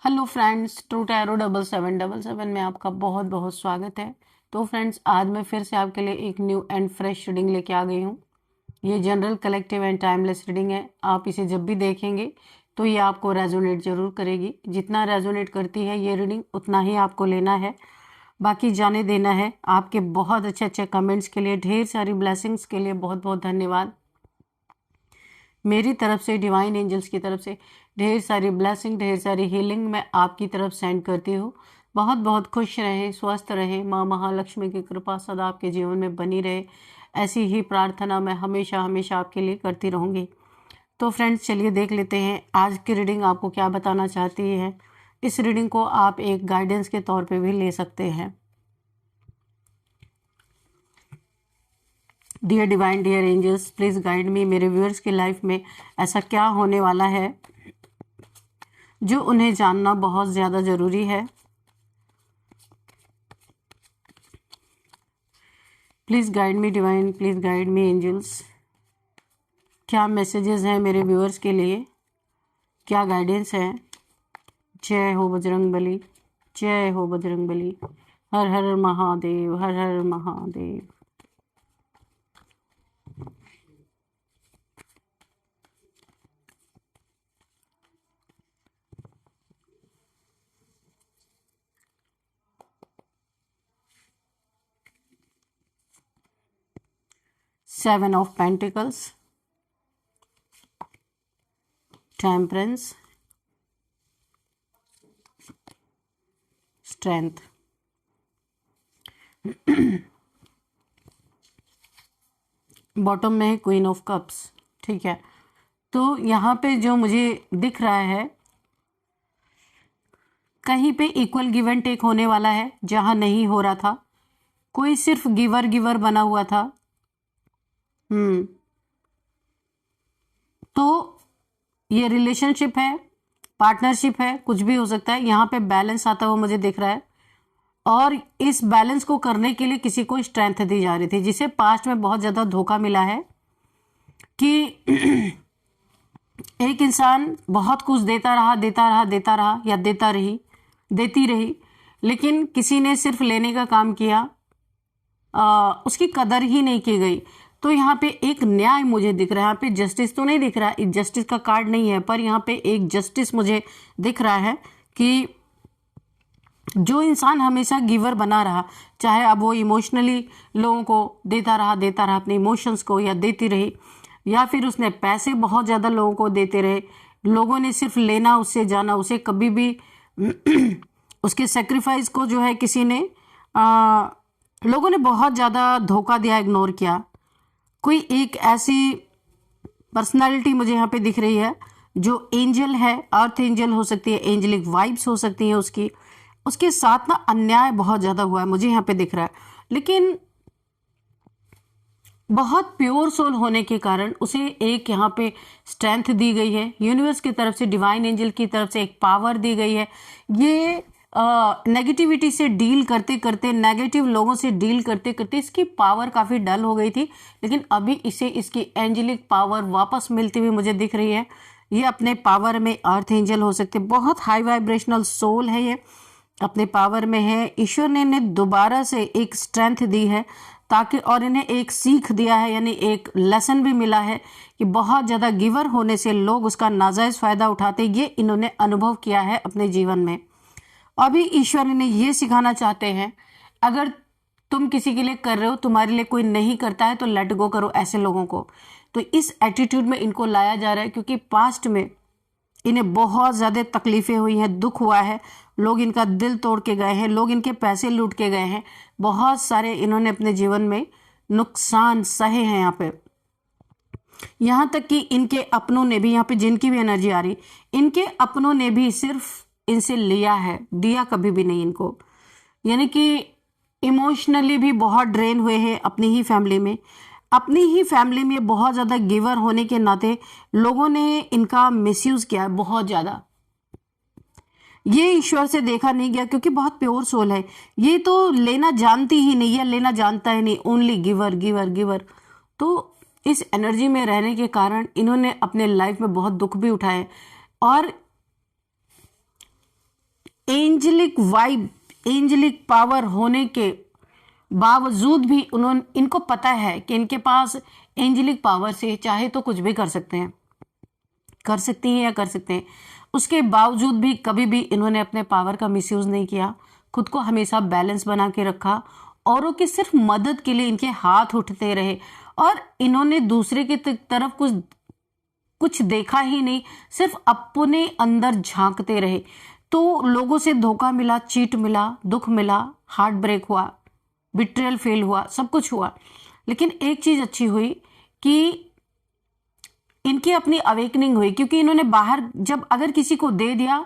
Hello friends, true tarot 7777 में आपका बहुत बहुत स्वागत है। तो फ्रेंड्स, आज मैं फिर से आपके लिए एक न्यू एंड फ्रेश रीडिंग लेके आ गई हूँ। ये general, collective and timeless reading है। आप इसे जब भी देखेंगे तो ये आपको रेजोनेट जरूर करेगी। जितना रेजोनेट करती है ये रीडिंग, उतना ही आपको लेना है, बाकी जाने देना है। आपके बहुत अच्छे अच्छे कमेंट्स के लिए, ढेर सारी ब्लेसिंग्स के लिए बहुत बहुत धन्यवाद। मेरी तरफ से, डिवाइन एंजल्स की तरफ से ढेर सारी ब्लेसिंग, ढेर सारी हीलिंग मैं आपकी तरफ सेंड करती हूँ। बहुत बहुत खुश रहें, स्वस्थ रहें, माँ महालक्ष्मी की कृपा सदा आपके जीवन में बनी रहे, ऐसी ही प्रार्थना मैं हमेशा हमेशा आपके लिए करती रहूँगी। तो फ्रेंड्स, चलिए देख लेते हैं आज की रीडिंग आपको क्या बताना चाहती है। इस रीडिंग को आप एक गाइडेंस के तौर पे भी ले सकते हैं। Dear divine, dear angels, please guide me. मेरे व्यूअर्स की लाइफ में ऐसा क्या होने वाला है जो उन्हें जानना बहुत ज़्यादा ज़रूरी है। Please guide me divine, please guide me angels. क्या मैसेजेस हैं मेरे व्यूअर्स के लिए, क्या गाइडेंस है। जय हो बजरंग बली, जय हो बजरंग बली। हर हर महादेव, हर हर Mahadev. Seven of Pentacles, Temperance, Strength। Bottom में है क्वीन ऑफ कप्स। ठीक है, तो यहाँ पे जो मुझे दिख रहा है, कहीं पे इक्वल गिव एंड टेक होने वाला है जहां नहीं हो रहा था। कोई सिर्फ गिवर गिवर बना हुआ था। तो ये रिलेशनशिप है, पार्टनरशिप है, कुछ भी हो सकता है। यहाँ पे बैलेंस आता हुआ मुझे दिख रहा है, और इस बैलेंस को करने के लिए किसी को स्ट्रेंथ दी जा रही थी, जिसे पास्ट में बहुत ज्यादा धोखा मिला है कि एक इंसान बहुत कुछ देता रहा देता रहा देता रहा, या देती रही, लेकिन किसी ने सिर्फ लेने का काम किया, उसकी कदर ही नहीं की गई। तो यहाँ पे एक न्याय मुझे दिख रहा है। यहाँ पे जस्टिस तो नहीं दिख रहा, जस्टिस का कार्ड नहीं है, पर यहाँ पे एक जस्टिस मुझे दिख रहा है कि जो इंसान हमेशा गिवर बना रहा, चाहे अब वो इमोशनली लोगों को देता रहा अपने इमोशंस को, या देती रही, या फिर उसने पैसे बहुत ज़्यादा लोगों को देते रहे, लोगों ने सिर्फ लेना, उससे जाना, उसे कभी भी उसके सेक्रीफाइस को जो है किसी ने लोगों ने बहुत ज़्यादा धोखा दिया, इग्नोर किया। कोई एक ऐसी पर्सनालिटी मुझे यहाँ पे दिख रही है जो एंजल है, अर्थ एंजल हो सकती है, एंजलिक वाइब्स हो सकती हैं उसकी, उसके साथ ना अन्याय बहुत ज़्यादा हुआ है मुझे यहाँ पे दिख रहा है। लेकिन बहुत प्योर सोल होने के कारण उसे एक यहाँ पे स्ट्रेंथ दी गई है, यूनिवर्स की तरफ से, डिवाइन एंजल की तरफ से एक पावर दी गई है। ये नेगेटिविटी से डील करते करते, नेगेटिव लोगों से डील करते करते इसकी पावर काफ़ी डल हो गई थी, लेकिन अभी इसे इसकी एंजलिक पावर वापस मिलती हुई मुझे दिख रही है। ये अपने पावर में अर्थ एंजल हो सकते, बहुत हाई वाइब्रेशनल सोल है, ये अपने पावर में है। ईश्वर ने इन्हें दोबारा से एक स्ट्रेंथ दी है, ताकि, और इन्हें एक सीख दिया है, यानी एक लेसन भी मिला है कि बहुत ज़्यादा गिवर होने से लोग उसका नाजायज़ फ़ायदा उठाते, ये इन्होंने अनुभव किया है अपने जीवन में। अभी ईश्वर इन्हें ये सिखाना चाहते हैं, अगर तुम किसी के लिए कर रहे हो, तुम्हारे लिए कोई नहीं करता है, तो लेट गो करो ऐसे लोगों को। तो इस एटीट्यूड में इनको लाया जा रहा है, क्योंकि पास्ट में इन्हें बहुत ज़्यादा तकलीफें हुई हैं, दुख हुआ है, लोग इनका दिल तोड़ के गए हैं, लोग इनके पैसे लूट के गए हैं, बहुत सारे इन्होंने अपने जीवन में नुकसान सहे हैं। यहाँ तक कि इनके अपनों ने भी, यहाँ पे जिनकी भी एनर्जी आ रही, इनके अपनों ने भी सिर्फ इनसे लिया है, दिया कभी भी नहीं इनको। यानी कि इमोशनली भी बहुत ड्रेन हुए हैं अपनी ही फैमिली में बहुत ज़्यादा गिवर होने के नाते लोगों ने इनका मिसयूज किया है बहुत ज़्यादा। ये ईश्वर से देखा नहीं गया, क्योंकि बहुत प्योर सोल है, ये तो लेना जानती ही नहीं, या लेना जानता ही नहीं, ओनली गिवर गिवर गिवर। तो इस एनर्जी में रहने के कारण इन्होंने अपने लाइफ में बहुत दुख भी उठाए, और एंजेलिक वाइब, एंजेलिक पावर होने के बावजूद भी इनको पता है कि इनके पास एंजेलिक पावर से चाहे तो कुछ भी कर सकते हैं, कर सकती हैं या कर सकते हैं। उसके बावजूद भी कभी भी इन्होंने अपने पावर का मिसयूज नहीं किया, खुद को हमेशा बैलेंस बना के रखा। औरों की सिर्फ मदद के लिए इनके हाथ उठते रहे और इन्होंने दूसरे की तरफ कुछ देखा ही नहीं, सिर्फ अपने अंदर झांकते रहे। तो लोगों से धोखा मिला, चीट मिला, दुख मिला, हार्ट ब्रेक हुआ, बिट्रेयल फेल हुआ, सब कुछ हुआ, लेकिन एक चीज अच्छी हुई कि इनकी अपनी अवेकनिंग हुई, क्योंकि इन्होंने बाहर जब अगर किसी को दे दिया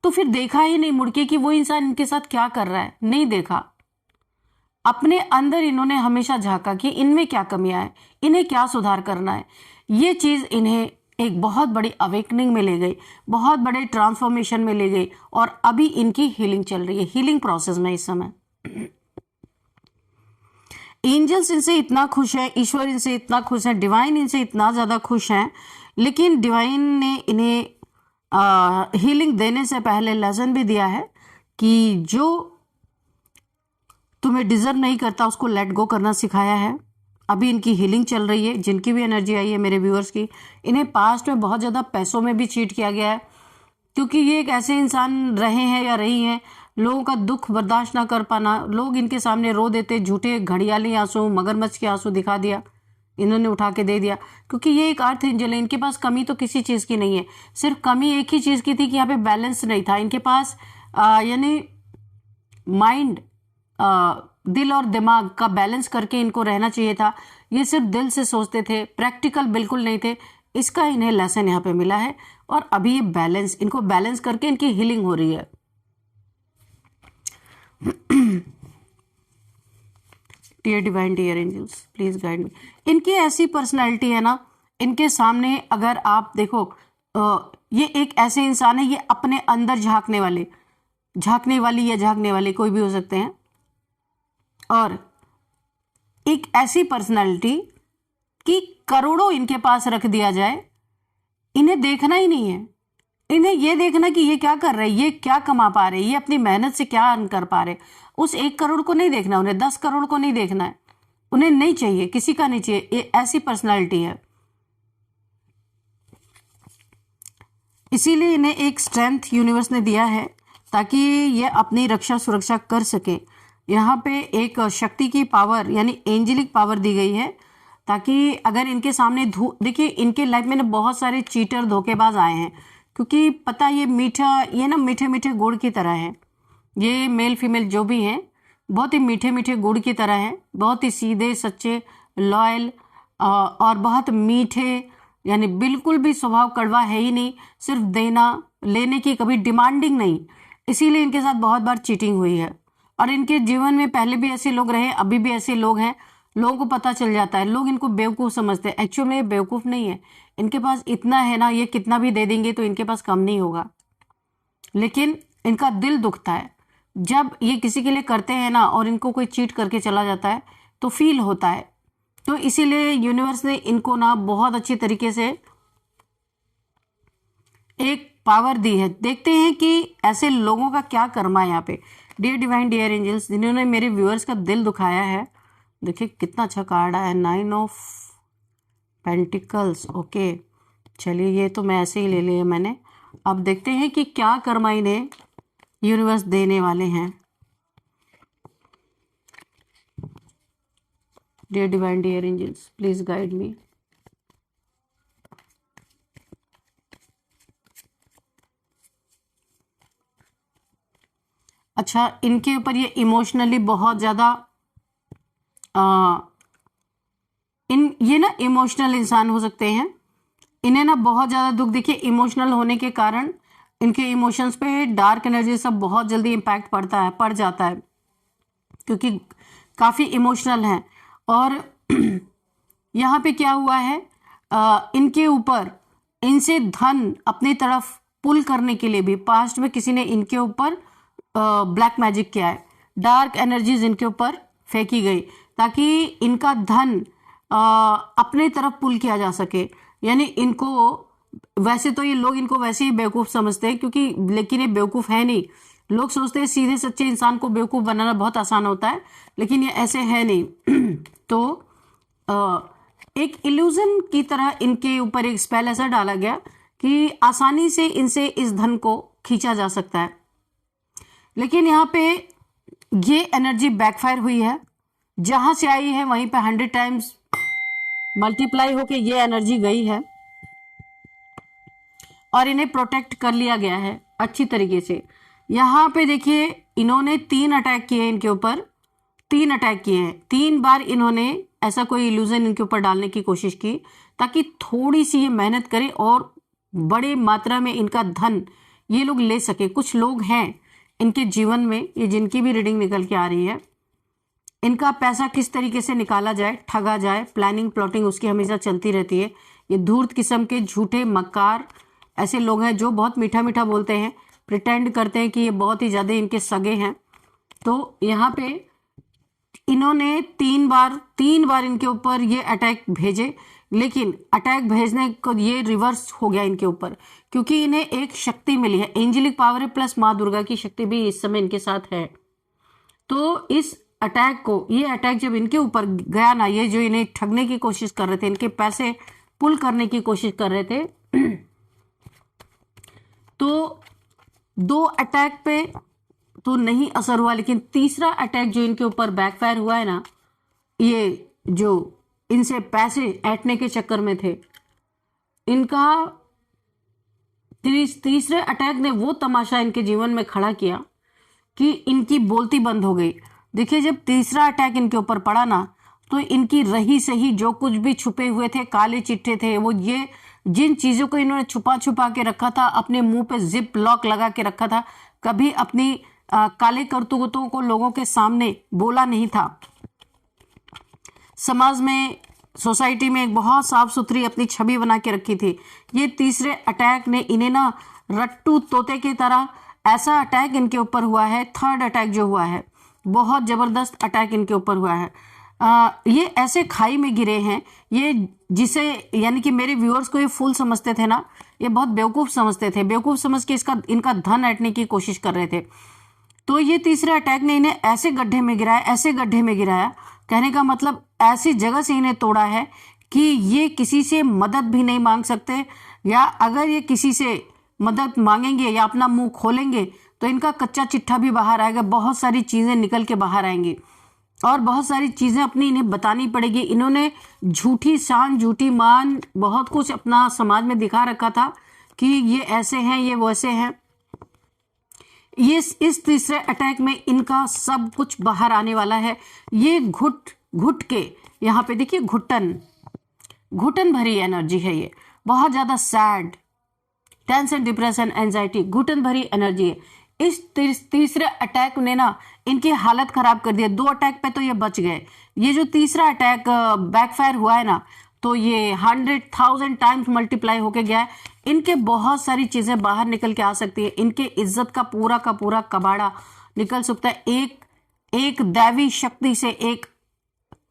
तो फिर देखा ही नहीं मुड़ के कि वो इंसान इनके साथ क्या कर रहा है, नहीं देखा। अपने अंदर इन्होंने हमेशा झांका कि इनमें क्या कमियां है, इन्हें क्या सुधार करना है। ये चीज इन्हें एक बहुत बड़ी अवेकनिंग में ले गई, बहुत बड़े ट्रांसफॉर्मेशन में ले गई और अभी इनकी हीलिंग चल रही है, हीलिंग प्रोसेस में इस समय। एंजल्स इनसे इतना खुश है, ईश्वर इनसे इतना खुश है, डिवाइन इनसे इतना ज्यादा खुश है, लेकिन डिवाइन ने इन्हें हीलिंग देने से पहले लेसन भी दिया है कि जो तुम्हें डिजर्व नहीं करता उसको लेट गो करना सिखाया है। अभी इनकी हीलिंग चल रही है। जिनकी भी एनर्जी आई है मेरे व्यूअर्स की, इन्हें पास्ट में बहुत ज़्यादा पैसों में भी चीट किया गया है, क्योंकि ये एक ऐसे इंसान रहे हैं या रही हैं, लोगों का दुख बर्दाश्त ना कर पाना, लोग इनके सामने रो देते, झूठे घड़ियाली आंसू, मगरमच्छ के आंसू दिखा दिया, इन्होंने उठा के दे दिया, क्योंकि ये एक अर्थ एंजल है। इनके पास कमी तो किसी चीज़ की नहीं है, सिर्फ कमी एक ही चीज़ की थी कि यहाँ पे बैलेंस नहीं था इनके पास। यानी माइंड, दिल और दिमाग का बैलेंस करके इनको रहना चाहिए था। ये सिर्फ दिल से सोचते थे, प्रैक्टिकल बिल्कुल नहीं थे। इसका इन्हें लेसन यहाँ पे मिला है और अभी ये बैलेंस, इनको बैलेंस करके इनकी हीलिंग हो रही है। Dear divine, dear angels, please guide me. इनकी ऐसी पर्सनैलिटी है ना, इनके सामने अगर आप देखो, ये एक ऐसे इंसान है, ये अपने अंदर झांकने वाली या झांकने वाले कोई भी हो सकते हैं, और एक ऐसी पर्सनैलिटी कि करोड़ों इनके पास रख दिया जाए, इन्हें देखना ही नहीं है। इन्हें ये देखना कि ये क्या कर रहे, ये क्या कमा पा रहे, ये अपनी मेहनत से क्या अर्न कर पा रहे, उस 1 करोड़ को नहीं देखना, उन्हें 10 करोड़ को नहीं देखना है, उन्हें नहीं चाहिए, किसी का नहीं चाहिए। ये ऐसी पर्सनालिटी है, इसीलिए इन्हें एक स्ट्रेंथ यूनिवर्स ने दिया है ताकि ये अपनी रक्षा सुरक्षा कर सके। यहाँ पे एक शक्ति की पावर यानी एंजेलिक पावर दी गई है, ताकि अगर इनके सामने देखिए, इनके लाइफ में ना बहुत सारे चीटर धोखेबाज आए हैं, क्योंकि पता ये मीठे मीठे गुड़ की तरह है। ये मेल फीमेल जो भी हैं बहुत ही मीठे मीठे गुड़ की तरह हैं, बहुत ही सीधे सच्चे, लॉयल और बहुत मीठे, यानी बिल्कुल भी स्वभाव कड़वा है ही नहीं, सिर्फ देना लेने की, कभी डिमांडिंग नहीं। इसीलिए इनके साथ बहुत बार चीटिंग हुई है और इनके जीवन में पहले भी ऐसे लोग रहे, अभी भी ऐसे लोग हैं। लोगों को पता चल जाता है, लोग इनको बेवकूफ़ समझते हैं, एक्चुअल में ये बेवकूफ़ नहीं है। इनके पास इतना है ना, ये कितना भी दे देंगे तो इनके पास कम नहीं होगा, लेकिन इनका दिल दुखता है जब ये किसी के लिए करते हैं ना और इनको कोई चीट करके चला जाता है तो फील होता है। तो इसीलिए यूनिवर्स ने इनको ना बहुत अच्छी तरीके से एक पावर दी है। देखते हैं कि ऐसे लोगों का क्या कर्मा है यहाँ पे। डियर डिवाइन, डियर एंजल्स, जिन्होंने मेरे व्यूअर्स का दिल दुखाया है, देखिए कितना अच्छा कार्ड आया, 9 ऑफ पेंटिकल्स। ओके, चलिए ये तो मैं ऐसे ही ले लिया मैंने। अब देखते हैं कि क्या कर्मा इन्हें यूनिवर्स देने वाले हैं। Dear divine, dear angels, please guide me. अच्छा, इनके ऊपर ये इमोशनली बहुत ज्यादा ये ना इमोशनल इंसान हो सकते हैं। इन्हें ना बहुत ज्यादा दुख, देखिए इमोशनल होने के कारण इनके इमोशंस पे डार्क एनर्जी सब बहुत जल्दी इम्पैक्ट पड़ जाता है, क्योंकि काफी इमोशनल हैं। और यहाँ पे क्या हुआ है, इनके ऊपर, इनसे धन अपनी तरफ पुल करने के लिए भी पास्ट में किसी ने इनके ऊपर ब्लैक मैजिक किया है, डार्क एनर्जीज इनके ऊपर फेंकी गई ताकि इनका धन अपने तरफ पुल किया जा सके। यानी इनको, वैसे तो ये लोग इनको वैसे ही बेवकूफ़ समझते हैं, क्योंकि लेकिन ये बेवकूफ़ है नहीं, लोग सोचते हैं सीधे सच्चे इंसान को बेवकूफ़ बनाना बहुत आसान होता है, लेकिन ये ऐसे है नहीं। तो एक इल्यूजन की तरह इनके ऊपर एक स्पेल ऐसा डाला गया कि आसानी से इनसे इस धन को खींचा जा सकता है। लेकिन यहाँ पे ये एनर्जी बैकफायर हुई है, जहां से आई है वहीं पे 100 टाइम्स मल्टीप्लाई होके ये एनर्जी गई है और इन्हें प्रोटेक्ट कर लिया गया है अच्छी तरीके से। यहाँ पे देखिए इन्होंने 3 अटैक किए इनके ऊपर, 3 अटैक किए हैं। 3 बार इन्होंने ऐसा कोई इल्यूजन इनके ऊपर डालने की कोशिश की ताकि थोड़ी सी ये मेहनत करें और बड़े मात्रा में इनका धन ये लोग ले सके। कुछ लोग हैं इनके जीवन में, ये जिनकी भी रीडिंग निकल के आ रही है, इनका पैसा किस तरीके से निकाला जाए, ठगा जाए, प्लानिंग प्लॉटिंग उसकी हमेशा चलती रहती है। ये धूर्त किस्म के झूठे मक्कार ऐसे लोग हैं जो बहुत मीठा मीठा बोलते हैं, प्रिटेंड करते हैं कि ये बहुत ही ज़्यादा इनके सगे हैं। तो यहाँ पे इन्होंने 3 बार इनके ऊपर ये अटैक भेजे, लेकिन अटैक भेजने को ये रिवर्स हो गया इनके ऊपर, क्योंकि इन्हें एक शक्ति मिली है, एंजेलिक पावर है प्लस माँ दुर्गा की शक्ति भी इस समय इनके साथ है। तो इस अटैक को, ये अटैक जब इनके ऊपर गया ना, ये जो इन्हें ठगने की कोशिश कर रहे थे, इनके पैसे पुल करने की कोशिश कर रहे थे, तो 2 अटैक पे तो नहीं असर हुआ, लेकिन तीसरा अटैक जो इनके ऊपर बैकफायर हुआ है ना, ये जो इनसे पैसे ऐंठने के चक्कर में थे, इनका तीसरे अटैक ने वो तमाशा इनके जीवन में खड़ा किया कि इनकी बोलती बंद हो गई। देखिए जब तीसरा अटैक इनके ऊपर पड़ा ना, तो इनकी रही सही जो कुछ भी छुपे हुए थे, काले चिट्ठे थे, वो ये जिन चीज़ों को इन्होंने छुपा छुपा के रखा था, अपने मुंह पे जिप लॉक लगा के रखा था, कभी अपनी काले करतूतों को लोगों के सामने बोला नहीं था, समाज में, सोसाइटी में एक बहुत साफ सुथरी अपनी छवि बना के रखी थी, ये तीसरे अटैक ने इन्हें ना रट्टू तोते की तरह ऐसा अटैक इनके ऊपर हुआ है। थर्ड अटैक जो हुआ है, बहुत ज़बरदस्त अटैक इनके ऊपर हुआ है। ये ऐसे खाई में गिरे हैं, ये जिसे यानी कि मेरे व्यूअर्स को ये फूल समझते थे ना, ये बहुत बेवकूफ़ समझते थे, बेवकूफ़ समझ के इनका धन ऐंठने की कोशिश कर रहे थे। तो ये तीसरे अटैक ने इन्हें ऐसे गड्ढे में गिराया, ऐसे गड्ढे में गिराया, कहने का मतलब ऐसी जगह से इन्हें तोड़ा है कि ये किसी से मदद भी नहीं मांग सकते, या अगर ये किसी से मदद मांगेंगे या अपना मुंह खोलेंगे तो इनका कच्चा चिट्ठा भी बाहर आएगा, बहुत सारी चीज़ें निकल के बाहर आएंगी और बहुत सारी चीज़ें अपनी इन्हें बतानी पड़ेगी। इन्होंने झूठी शान, झूठी मान, बहुत कुछ अपना समाज में दिखा रखा था कि ये ऐसे हैं, ये वैसे हैं। ये इस तीसरे अटैक में इनका सब कुछ बाहर आने वाला है। ये घुट घुट के यहाँ पे देखिए, घुटन भरी एनर्जी है, ये बहुत ज़्यादा सैड, टेंशन, डिप्रेशन, एंजाइटी, घुटन भरी एनर्जी है। इस तीसरे अटैक ने ना इनकी हालत खराब कर दी। 2 अटैक पे तो ये बच गए, ये जो तीसरा अटैक बैकफायर हुआ है ना, तो ये 100,000 टाइम्स मल्टीप्लाई होके गया है। इनके बहुत सारी चीज़ें बाहर निकल के आ सकती है, इनके इज्जत का पूरा कबाड़ा निकल सकता है। एक दैवी शक्ति से एक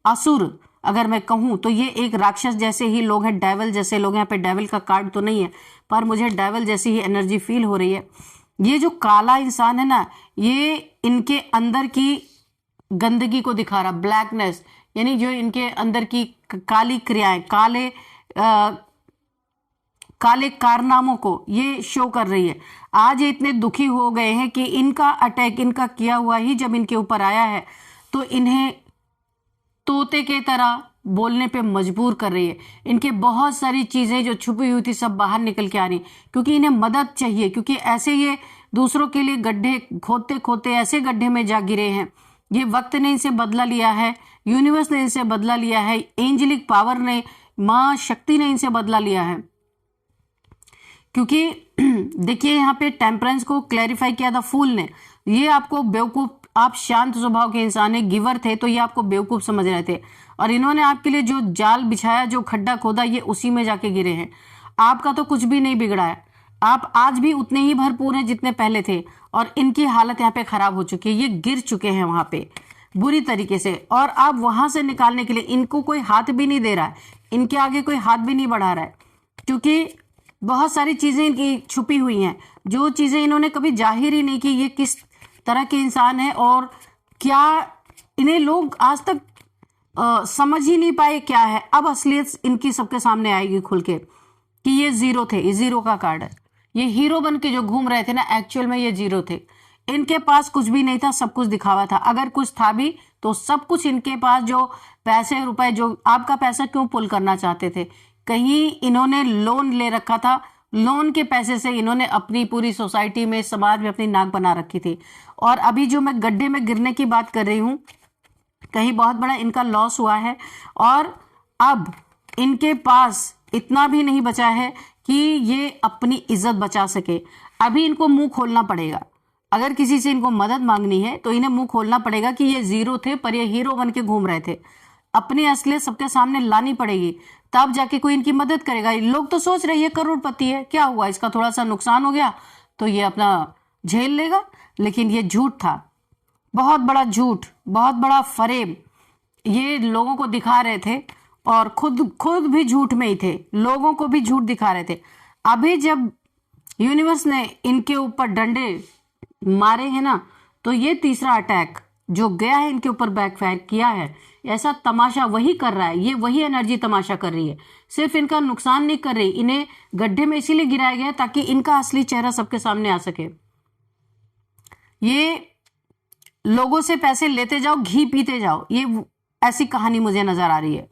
असुर, अगर मैं कहूँ तो ये एक राक्षस जैसे ही लोग हैं, डेविल जैसे लोग हैं। यहाँ पे डेविल का कार्ड तो नहीं है, पर मुझे डेविल जैसी ही एनर्जी फील हो रही है। ये जो काला इंसान है ना, ये इनके अंदर की गंदगी को दिखा रहा, ब्लैकनेस, यानी जो इनके अंदर की काली क्रियाएं, काले कारनामों को ये शो कर रही है। आज ये इतने दुखी हो गए हैं कि इनका अटैक, इनका किया हुआ ही जब इनके ऊपर आया है, तो इन्हें तोते के तरह बोलने पे मजबूर कर रही है। इनके बहुत सारी चीज़ें जो छुपी हुई थी सब बाहर निकल के आ रही, क्योंकि इन्हें मदद चाहिए, क्योंकि ऐसे ये दूसरों के लिए गड्ढे खोदते खोदते ऐसे गड्ढे में जा गिरे हैं। ये वक्त ने इनसे बदला लिया है, यूनिवर्स ने इनसे बदला लिया है, एंजेलिक पावर ने, माँ शक्ति ने इनसे बदला लिया है। क्योंकि देखिए यहाँ पे टेम्परेंस को क्लैरिफाई किया था फूल ने, ये आपको बेवकूफ़, आप शांत स्वभाव के इंसान है, गिवर थे, तो ये आपको बेवकूफ़ समझ रहे थे, और इन्होंने आपके लिए जो जाल बिछाया, जो खड्डा खोदा, ये उसी में जाके गिरे हैं। आपका तो कुछ भी नहीं बिगड़ा है, आप आज भी उतने ही भरपूर हैं जितने पहले थे, और इनकी हालत यहाँ पे खराब हो चुकी है। ये गिर चुके हैं वहाँ पे बुरी तरीके से, और आप वहाँ से निकालने के लिए इनको कोई हाथ भी नहीं दे रहा है, इनके आगे कोई हाथ भी नहीं बढ़ा रहा है, क्योंकि बहुत सारी चीजें इनकी छुपी हुई हैं, जो चीजें इन्होंने कभी जाहिर ही नहीं की, ये किस तरह के इंसान है और क्या इन्हें लोग आज तक समझ ही नहीं पाए क्या है। अब असलियत इनकी सबके सामने आएगी खुल के कि ये जीरो थे, ये जीरो का कार्ड है। ये हीरो बन के जो घूम रहे थे ना, एक्चुअल में ये जीरो थे। इनके पास कुछ भी नहीं था, सब कुछ दिखावा था। अगर कुछ था भी तो सब कुछ इनके पास, जो पैसे रुपए, जो आपका पैसा क्यों पुल करना चाहते थे, कहीं इन्होंने लोन ले रखा था, लोन के पैसे से इन्होंने अपनी पूरी सोसाइटी में, समाज में अपनी नाक बना रखी थी। और अभी जो मैं गड्ढे में गिरने की बात कर रही हूं, कहीं बहुत बड़ा इनका लॉस हुआ है और अब इनके पास इतना भी नहीं बचा है कि ये अपनी इज्जत बचा सके। अभी इनको मुंह खोलना पड़ेगा। अगर किसी से इनको मदद मांगनी है तो इन्हें मुंह खोलना पड़ेगा कि ये जीरो थे पर ये हीरो बन के घूम रहे थे। अपनी असलियत सबके सामने लानी पड़ेगी, तब जाके कोई इनकी मदद करेगा। लोग तो सोच रहे हैं ये करोड़पति है, क्या हुआ, इसका थोड़ा सा नुकसान हो गया तो ये अपना झेल लेगा, लेकिन ये झूठ था, बहुत बड़ा झूठ, बहुत बड़ा फरेब ये लोगों को दिखा रहे थे और खुद भी झूठ में ही थे, लोगों को भी झूठ दिखा रहे थे। अभी जब यूनिवर्स ने इनके ऊपर डंडे मारे हैं ना, तो ये तीसरा अटैक जो गया है इनके ऊपर बैकफायर किया है, ऐसा तमाशा वही कर रहा है, ये वही एनर्जी तमाशा कर रही है, सिर्फ इनका नुकसान नहीं कर रही। इन्हें गड्ढे में इसीलिए गिराया गया ताकि इनका असली चेहरा सबके सामने आ सके। ये लोगों से पैसे लेते जाओ, घी पीते जाओ, ये ऐसी कहानी मुझे नजर आ रही है।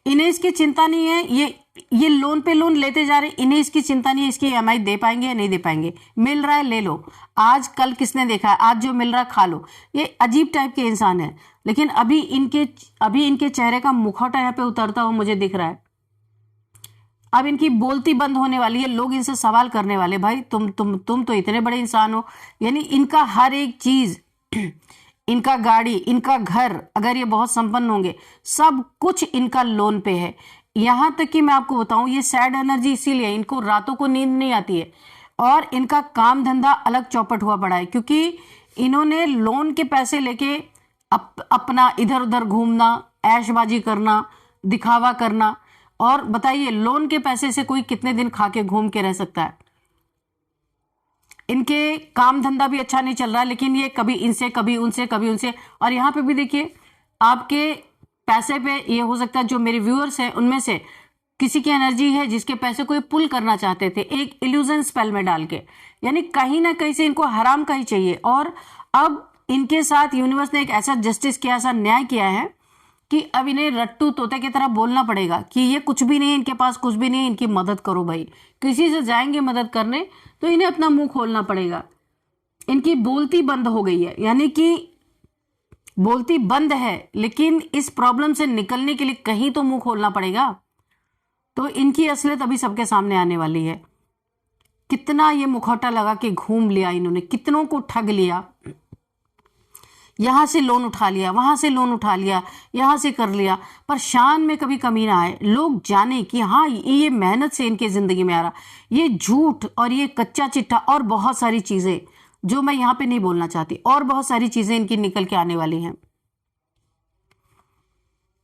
इन्हें इसकी चिंता नहीं है, ये लोन पे लोन लेते जा रहे, इन्हें इसकी चिंता नहीं है इसकी ईएमआई दे पाएंगे या नहीं दे पाएंगे। मिल रहा है ले लो, आज कल किसने देखा है, आज जो मिल रहा है खा लो। ये अजीब टाइप के इंसान है, लेकिन अभी इनके चेहरे का मुखौटा यहाँ पे उतरता हुआ मुझे दिख रहा है। अब इनकी बोलती बंद होने वाली है, लोग इनसे सवाल करने वाले, भाई तुम तो इतने बड़े इंसान हो। यानी इनका हर एक चीज, इनका गाड़ी, इनका घर, अगर ये बहुत संपन्न होंगे, सब कुछ इनका लोन पे है। यहां तक कि मैं आपको बताऊं, ये सैड एनर्जी इसीलिए, इनको रातों को नींद नहीं आती है और इनका काम धंधा अलग चौपट हुआ पड़ा है, क्योंकि इन्होंने लोन के पैसे लेके अपना इधर उधर घूमना, ऐशबाजी करना, दिखावा करना। और बताइए, लोन के पैसे से कोई कितने दिन खा के घूम के रह सकता है। इनके काम धंधा भी अच्छा नहीं चल रहा है, लेकिन ये कभी इनसे, कभी उनसे, कभी उनसे। और यहाँ पे भी देखिए, आपके पैसे पे ये हो सकता है जो मेरे व्यूअर्स हैं उनमें से किसी की एनर्जी है जिसके पैसे को ये पुल करना चाहते थे एक इल्यूजन स्पेल में डाल के, यानी कहीं ना कहीं से इनको हराम का ही चाहिए। और अब इनके साथ यूनिवर्स ने एक ऐसा जस्टिस किया, ऐसा न्याय किया है कि अब इन्हें रट्टू तोते की तरह बोलना पड़ेगा कि ये कुछ भी नहीं है, इनके पास कुछ भी नहीं है, इनकी मदद करो भाई। किसी से जाएंगे मदद करने तो इन्हें अपना मुंह खोलना पड़ेगा। इनकी बोलती बंद हो गई है, यानी कि बोलती बंद है, लेकिन इस प्रॉब्लम से निकलने के लिए कहीं तो मुंह खोलना पड़ेगा। तो इनकी असलियत अभी सबके सामने आने वाली है। कितना ये मुखौटा लगा के घूम लिया इन्होंने, कितनों को ठग लिया, यहां से लोन उठा लिया, वहां से लोन उठा लिया, यहां से कर लिया, पर शान में कभी कमी ना आए। लोग जाने कि हाँ, ये मेहनत से इनके जिंदगी में आ रहा। ये झूठ और ये कच्चा चिट्ठा और बहुत सारी चीजें जो मैं यहां पे नहीं बोलना चाहती, और बहुत सारी चीजें इनकी निकल के आने वाली हैं।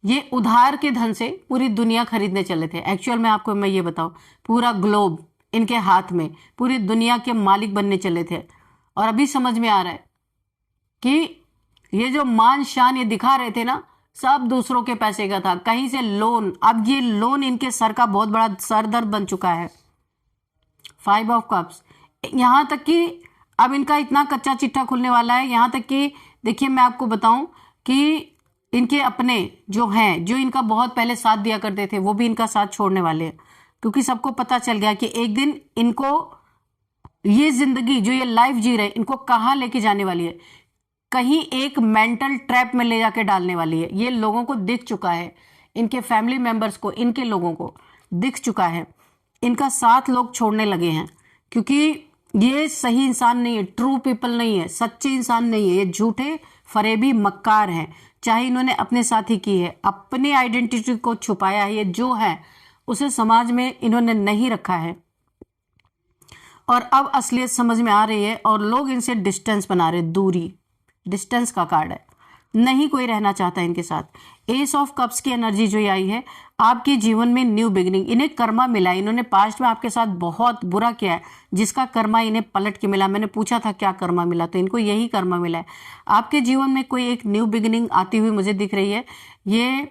ये उधार के धन से पूरी दुनिया खरीदने चले थे। एक्चुअल में आपको मैं ये बताऊं, पूरा ग्लोब इनके हाथ में, पूरी दुनिया के मालिक बनने चले थे। और अभी समझ में आ रहा है कि ये जो मान शान ये दिखा रहे थे ना, सब दूसरों के पैसे का था, कहीं से लोन। अब ये लोन इनके सर का बहुत बड़ा सरदर्द बन चुका है। 5 ऑफ कप्स, यहां तक कि अब इनका इतना कच्चा चिट्ठा खुलने वाला है। यहां तक कि देखिए, मैं आपको बताऊं कि इनके अपने जो हैं, जो इनका बहुत पहले साथ दिया करते थे, वो भी इनका साथ छोड़ने वाले हैं, क्योंकि सबको पता चल गया कि एक दिन इनको ये जिंदगी जो ये लाइफ जी रहे, इनको कहाँ लेके जाने वाली है, कहीं एक मेंटल ट्रैप में ले जाके डालने वाली है। ये लोगों को दिख चुका है, इनके फैमिली मेंबर्स को, इनके लोगों को दिख चुका है। इनका साथ लोग छोड़ने लगे हैं, क्योंकि ये सही इंसान नहीं है, ट्रू पीपल नहीं है, सच्चे इंसान नहीं है। ये झूठे फरेबी मक्कार हैं, चाहे इन्होंने अपने साथ ही की है, अपने आइडेंटिटी को छुपाया है। ये जो है उसे समाज में इन्होंने नहीं रखा है, और अब असलियत समझ में आ रही है और लोग इनसे डिस्टेंस बना रहे, दूरी, डिस्टेंस का कार्ड है। नहीं कोई रहना चाहता इनके साथ। एस ऑफ कप्स की एनर्जी जो आई है, आपके जीवन में न्यू बिगिनिंग, इन्हें कर्मा मिला है। इन्होंने पास्ट में आपके साथ बहुत बुरा किया है, जिसका कर्मा इन्हें पलट के मिला। मैंने पूछा था क्या कर्मा मिला, तो इनको यही कर्मा मिला है। आपके जीवन में कोई एक न्यू बिगिनिंग आती हुई मुझे दिख रही है। ये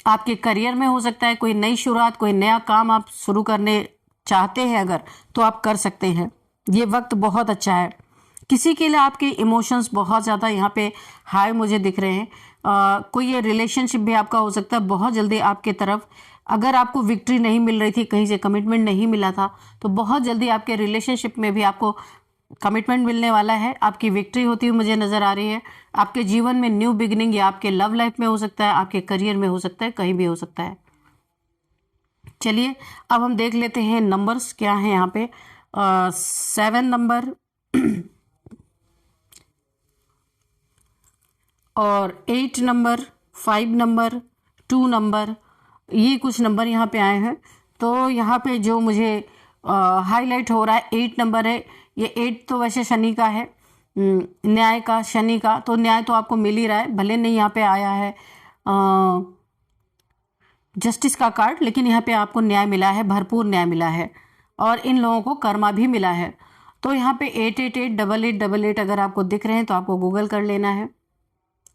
आपके करियर में हो सकता है, कोई नई शुरुआत, कोई नया काम आप शुरू करने चाहते हैं अगर, तो आप कर सकते हैं। ये वक्त बहुत अच्छा है। किसी के लिए आपके इमोशंस बहुत ज़्यादा यहाँ पे हाई मुझे दिख रहे हैं। कोई ये रिलेशनशिप भी आपका हो सकता है बहुत जल्दी आपके तरफ, अगर आपको विक्ट्री नहीं मिल रही थी, कहीं से कमिटमेंट नहीं मिला था, तो बहुत जल्दी आपके रिलेशनशिप में भी आपको कमिटमेंट मिलने वाला है, आपकी विक्ट्री होती हुई मुझे नज़र आ रही है। आपके जीवन में न्यू बिगिनिंग, या आपके लव लाइफ में हो सकता है, आपके करियर में हो सकता है, कहीं भी हो सकता है। चलिए अब हम देख लेते हैं नंबर्स क्या हैं यहाँ पे। 7 नंबर और 8 नंबर, 5 नंबर, 2 नंबर, ये कुछ नंबर यहाँ पे आए हैं। तो यहाँ पे जो मुझे हाईलाइट हो रहा है 8 नंबर है। ये 8 तो वैसे शनि का है, न्याय का, शनि का, तो न्याय तो आपको मिल ही रहा है, भले नहीं यहाँ पे आया है जस्टिस का कार्ड, लेकिन यहाँ पे आपको न्याय मिला है, भरपूर न्याय मिला है, और इन लोगों को कर्मा भी मिला है। तो यहाँ पे 8888888 अगर आपको दिख रहे हैं तो आपको गूगल कर लेना है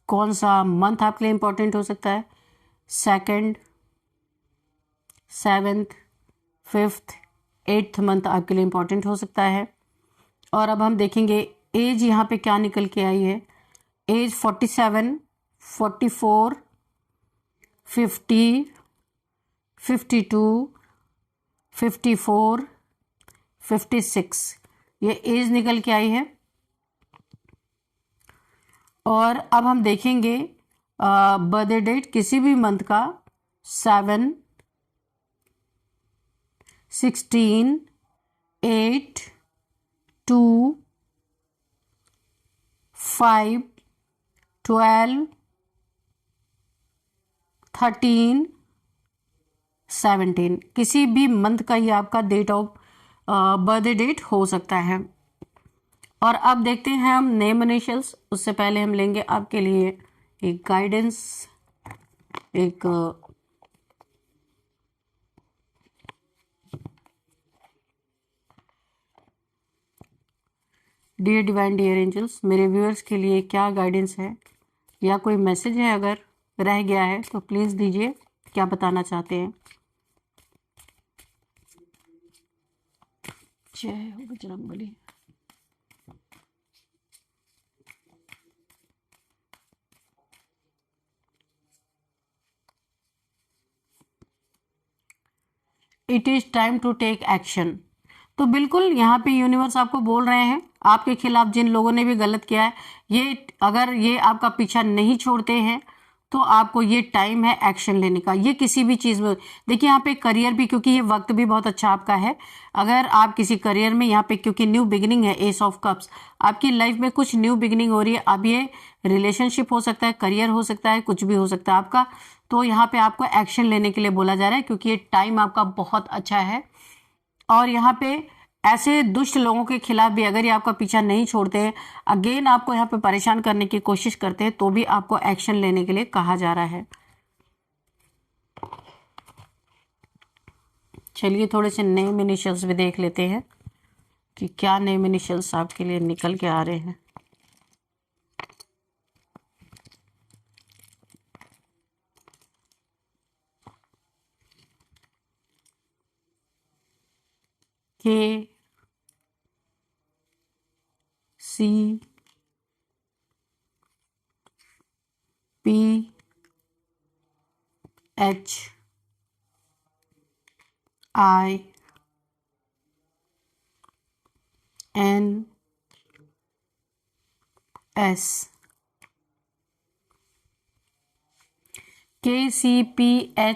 कौन सा मंथ आपके लिए इंपॉर्टेंट हो सकता है। 2nd, 7th, 5th, 8th month आपके लिए इंपॉर्टेंट हो सकता है। और अब हम देखेंगे एज यहाँ पे क्या निकल के आई है। एज 47, 44, 50, 52, 54, 56, ये एज निकल के आई है। और अब हम देखेंगे बर्थडे डेट किसी भी मंथ का 7, 16, 8, 2, 5, 12, 13, 17, किसी भी मंथ का ये आपका डेट ऑफ बर्थडे डेट हो सकता है। और अब देखते हैं हम नेम इनिशियल्स। उससे पहले हम लेंगे आपके लिए एक गाइडेंस, एक डियर डिवाइन डियर एंजल्स, मेरे व्यूअर्स के लिए क्या गाइडेंस है या कोई मैसेज है अगर रह गया है तो प्लीज़ दीजिए, क्या बताना चाहते हैं। जय हो Bajrangbali. It is time to take action. तो बिल्कुल यहाँ पे यूनिवर्स आपको बोल रहे हैं, आपके खिलाफ जिन लोगों ने भी गलत किया है, ये अगर ये आपका पीछा नहीं छोड़ते हैं तो आपको ये टाइम है एक्शन लेने का। ये किसी भी चीज़ में देखिए, यहाँ पे करियर भी, क्योंकि ये वक्त भी बहुत अच्छा आपका है। अगर आप किसी करियर में यहाँ पे, क्योंकि न्यू बिगिनिंग है, एस ऑफ कप्स, आपकी लाइफ में कुछ न्यू बिगिनिंग हो रही है। अब ये रिलेशनशिप हो सकता है, करियर हो सकता है, कुछ भी हो सकता है आपका। तो यहाँ पे आपको एक्शन लेने के लिए बोला जा रहा है, क्योंकि ये टाइम आपका बहुत अच्छा है। और यहाँ पे ऐसे दुष्ट लोगों के खिलाफ भी अगर ये आपका पीछा नहीं छोड़ते हैं, अगेन आपको यहाँ पे परेशान करने की कोशिश करते हैं, तो भी आपको एक्शन लेने के लिए कहा जा रहा है। चलिए थोड़े से नेम इनिशियल्स भी देख लेते हैं कि क्या नेम इनिशियल्स आपके लिए निकल के आ रहे हैं। के, सी, पी, एच, आई, एन, एस, KCPHINS।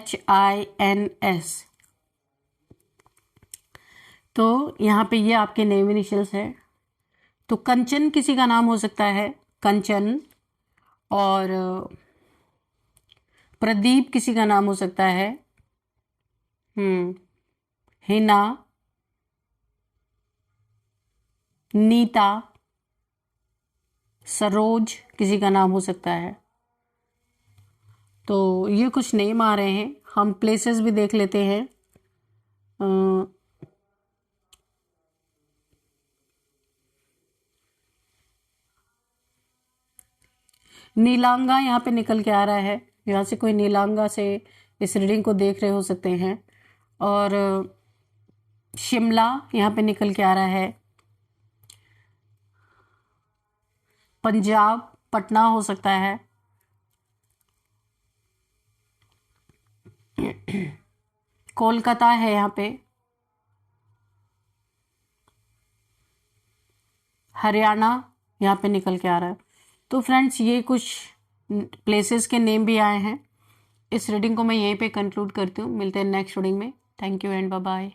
तो यहाँ पे ये आपके नेम इनिशियल्स है। तो कंचन किसी का नाम हो सकता है, कंचन। और प्रदीप किसी का नाम हो सकता है, हिना, नीता, सरोज किसी का नाम हो सकता है। तो ये कुछ नेम आ रहे हैं, हम प्लेसेस भी देख लेते हैं। नीलांगा यहाँ पे निकल के आ रहा है, यहाँ से कोई नीलांगा से इस रीडिंग को देख रहे हो सकते हैं। और शिमला यहाँ पे निकल के आ रहा है, पंजाब, पटना हो सकता है, कोलकाता है यहाँ पे, हरियाणा यहाँ पे निकल के आ रहा है। तो फ्रेंड्स ये कुछ प्लेसेस के नेम भी आए हैं। इस रीडिंग को मैं यहीं पे कंक्लूड करती हूँ। मिलते हैं नेक्स्ट रीडिंग में। Thank you and bye bye.